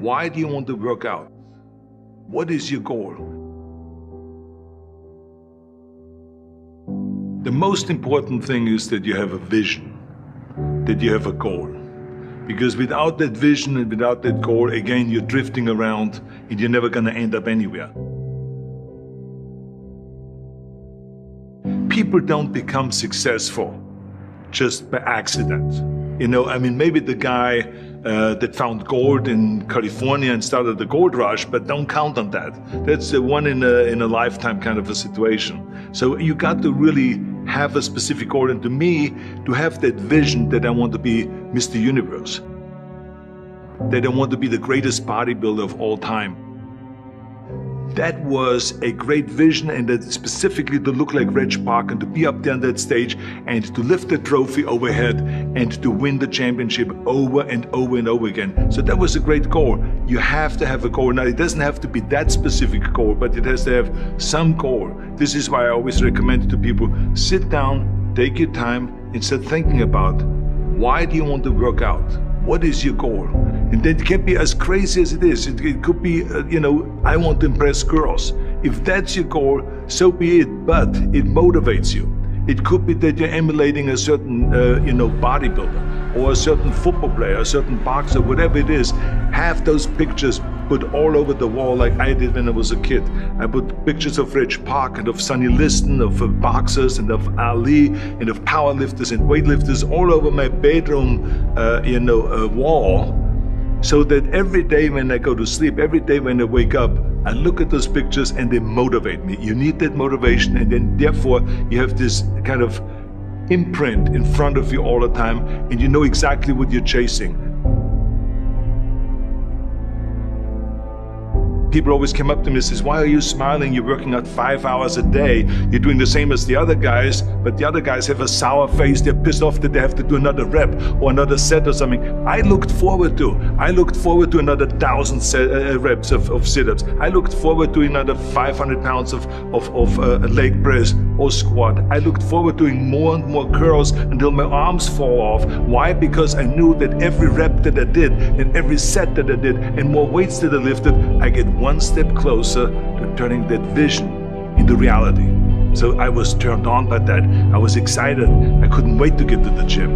Why do you want to work out? What is your goal? The most important thing is that you have a vision, that you have a goal. Because without that vision and without that goal, again, you're drifting around and you're never going to end up anywhere. People don't become successful just by accident. You know, I mean, maybe the guy that found gold in California and started the gold rush, but don't count on that. That's the one in a lifetime kind of a situation. So you got to really have a specific goal. And to me, to have that vision that I want to be Mr. Universe, that I want to be the greatest bodybuilder of all time. That was a great vision, and that specifically to look like Reg Park and to be up there on that stage and to lift the trophy overhead and to win the championship over and over and over again. So that was a great goal. You have to have a goal. Now, it doesn't have to be that specific goal, but it has to have some goal. This is why I always recommend to people, sit down, take your time, and start thinking about, why do you want to work out? What is your goal? And that can be as crazy as it is. It could be, I want to impress girls. If that's your goal, so be it, but it motivates you. It could be that you're emulating a certain, bodybuilder or a certain football player, a certain boxer, whatever it is. Have those pictures put all over the wall like I did when I was a kid. I put pictures of Reg Park and of Sonny Liston, of boxers and of Ali and of powerlifters and weightlifters all over my bedroom, wall. So that every day when I go to sleep, every day when I wake up, I look at those pictures and they motivate me. You need that motivation, and then therefore you have this kind of imprint in front of you all the time, and you know exactly what you're chasing. People always come up to me and says, why are you smiling? You're working out 5 hours a day. You're doing the same as the other guys, but the other guys have a sour face. They're pissed off that they have to do another rep or another set or something. I looked forward to another 1,000 reps of sit-ups. I looked forward to another 500 pounds of leg press or squat. I looked forward to doing more and more curls until my arms fall off. Why? Because I knew that every rep that I did and every set that I did and more weights that I lifted, I get one step closer to turning that vision into reality. So I was turned on by that. I was excited. I couldn't wait to get to the gym.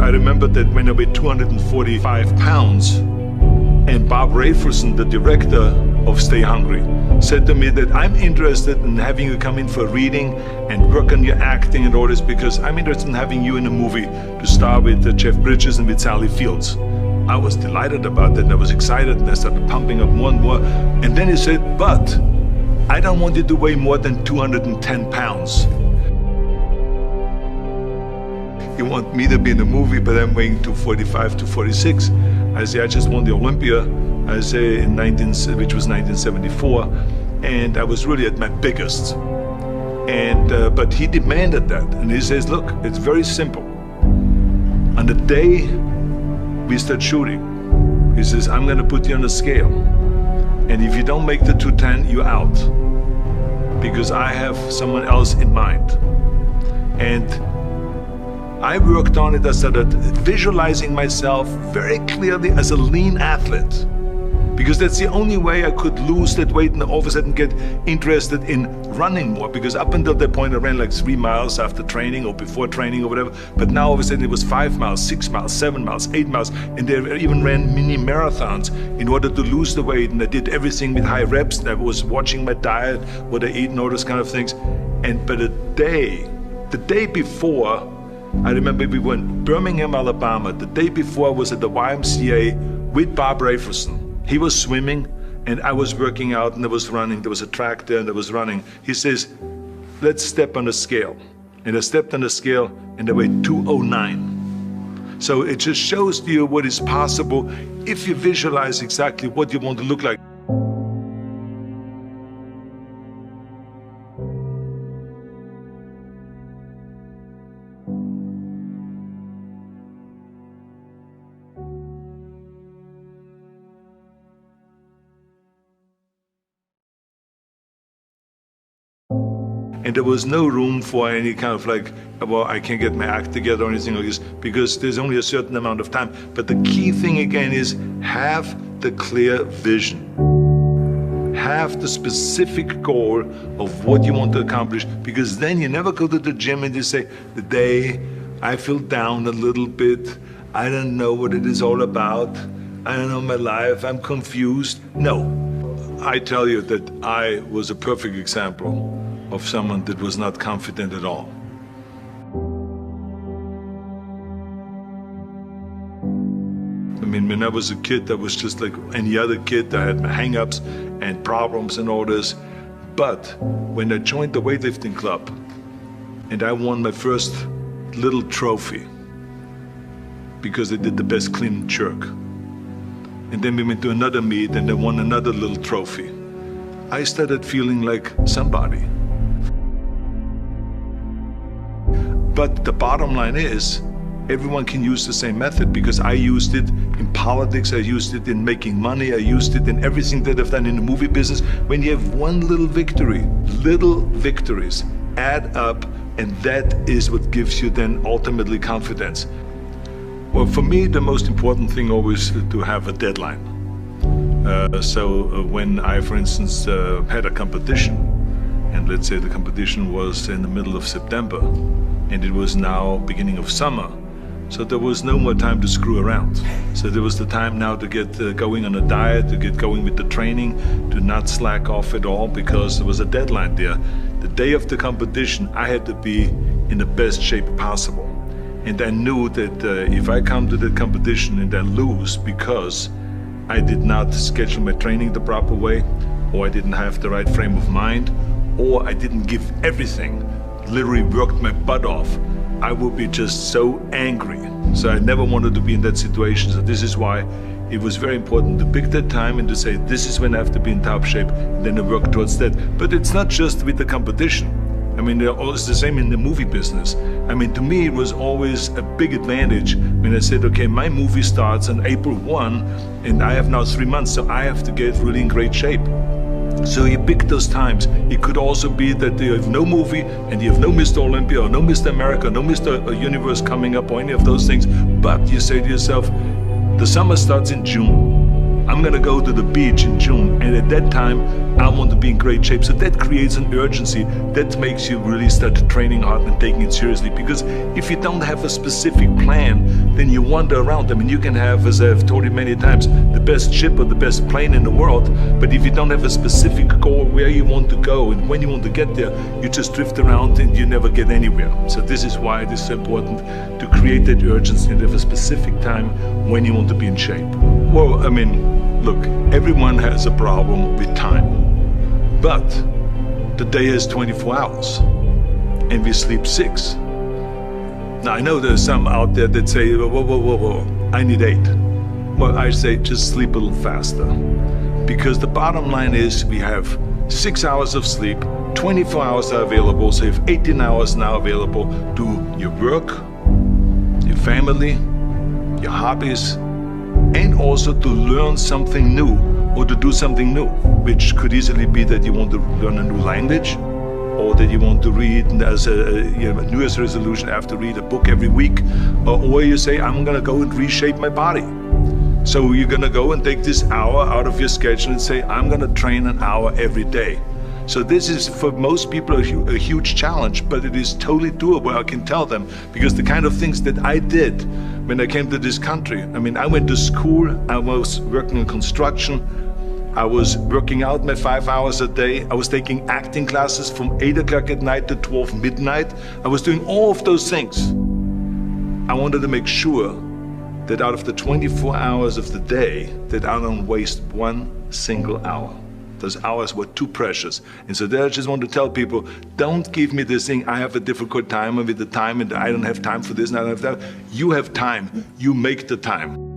I remember that when I weighed 245 pounds, and Bob Rafelson, the director of Stay Hungry, said to me that I'm interested in having you come in for a reading and work on your acting and all this, because I'm interested in having you in a movie to star with Jeff Bridges and with Sally Fields. I was delighted about that, and I was excited, and I started pumping up more and more. And then he said, but I don't want you to weigh more than 210 pounds. You want me to be in the movie, but I'm weighing 245, 246. I say, I just won the Olympia, I say, which was 1974, and I was really at my biggest. And but he demanded that, and he says, look, it's very simple. On the day we start shooting, he says, I'm gonna put you on a scale, and if you don't make the 210, you're out, because I have someone else in mind. And I worked on it. I started visualizing myself very clearly as a lean athlete, because that's the only way I could lose that weight and all of a sudden get interested in running more, because up until that point I ran like 3 miles after training or before training or whatever, but now all of a sudden it was 5 miles, 6 miles, 7 miles, 8 miles, and they even ran mini marathons in order to lose the weight, and I did everything with high reps, and I was watching my diet, what I eat and all those kind of things. But the day before, I remember we were in Birmingham, Alabama. The day before I was at the YMCA with Bob Rafelson. He was swimming and I was working out, and I was running. There was a track there and I was running. He says, let's step on the scale. And I stepped on the scale and I weighed 209. So it just shows to you what is possible if you visualize exactly what you want to look like. And there was no room for any kind of like, well, I can't get my act together or anything like this, because there's only a certain amount of time. But the key thing again is have the clear vision. Have the specific goal of what you want to accomplish, because then you never go to the gym and you say, the day I feel down a little bit, I don't know what it is all about, I don't know my life, I'm confused. No, I tell you that I was a perfect example of someone that was not confident at all. I mean, when I was a kid, I was just like any other kid. I had my hang-ups and problems and all this. But when I joined the weightlifting club and I won my first little trophy because I did the best clean and jerk, and then we went to another meet and I won another little trophy, I started feeling like somebody. But the bottom line is, everyone can use the same method, because I used it in politics, I used it in making money, I used it in everything that I've done in the movie business. When you have one little victory, little victories add up, and that is what gives you then ultimately confidence. Well, for me, the most important thing always is to have a deadline. So when I, for instance, had a competition, and let's say the competition was in the middle of September, and it was now beginning of summer, so there was no more time to screw around. So there was the time now to get going on a diet, to get going with the training, to not slack off at all, because there was a deadline there. The day of the competition, I had to be in the best shape possible. And I knew that if I come to the competition and I lose because I did not schedule my training the proper way, or I didn't have the right frame of mind, or I didn't give everything, literally worked my butt off, I would be just so angry. So I never wanted to be in that situation. So this is why it was very important to pick that time and to say, this is when I have to be in top shape, and then to work towards that. But it's not just with the competition. I mean, it's the same in the movie business. I mean, to me, it was always a big advantage when I said, okay, my movie starts on April 1, and I have now 3 months, so I have to get really in great shape. So you pick those times. It could also be that you have no movie and you have no Mr. Olympia or no Mr. America, no Mr. Universe coming up or any of those things. But you say to yourself, the summer starts in June. I'm gonna go to the beach in June, and at that time I want to be in great shape. So that creates an urgency that makes you really start training hard and taking it seriously. Because if you don't have a specific plan, then you wander around. I mean, you can have, as I've told you many times, the best ship or the best plane in the world, but if you don't have a specific goal where you want to go and when you want to get there, you just drift around and you never get anywhere. So this is why it is so important to create that urgency and have a specific time when you want to be in shape. Well, I mean, look, everyone has a problem with time, but the day has 24 hours and we sleep 6. Now, I know there's some out there that say, whoa, I need 8. Well, I say just sleep a little faster, because the bottom line is we have 6 hours of sleep, 24 hours are available, so you have 18 hours now available to your work, your family, your hobbies, and also to learn something new or to do something new, which could easily be that you want to learn a new language, or that you want to read as a New Year's resolution, I have to read a book every week, or you say, I'm gonna go and reshape my body. So you're gonna go and take this hour out of your schedule and say, I'm gonna train an hour every day. So this is, for most people, a huge challenge, but it is totally doable, I can tell them, because the kind of things that I did when I came to this country, I mean, I went to school, I was working in construction, I was working out my 5 hours a day, I was taking acting classes from 8 o'clock at night to 12 midnight, I was doing all of those things. I wanted to make sure that out of the 24 hours of the day, that I don't waste one single hour. Those hours were too precious. And so there I just want to tell people, don't give me this thing, I have a difficult time with the time and I don't have time for this and I don't have that. You have time, you make the time.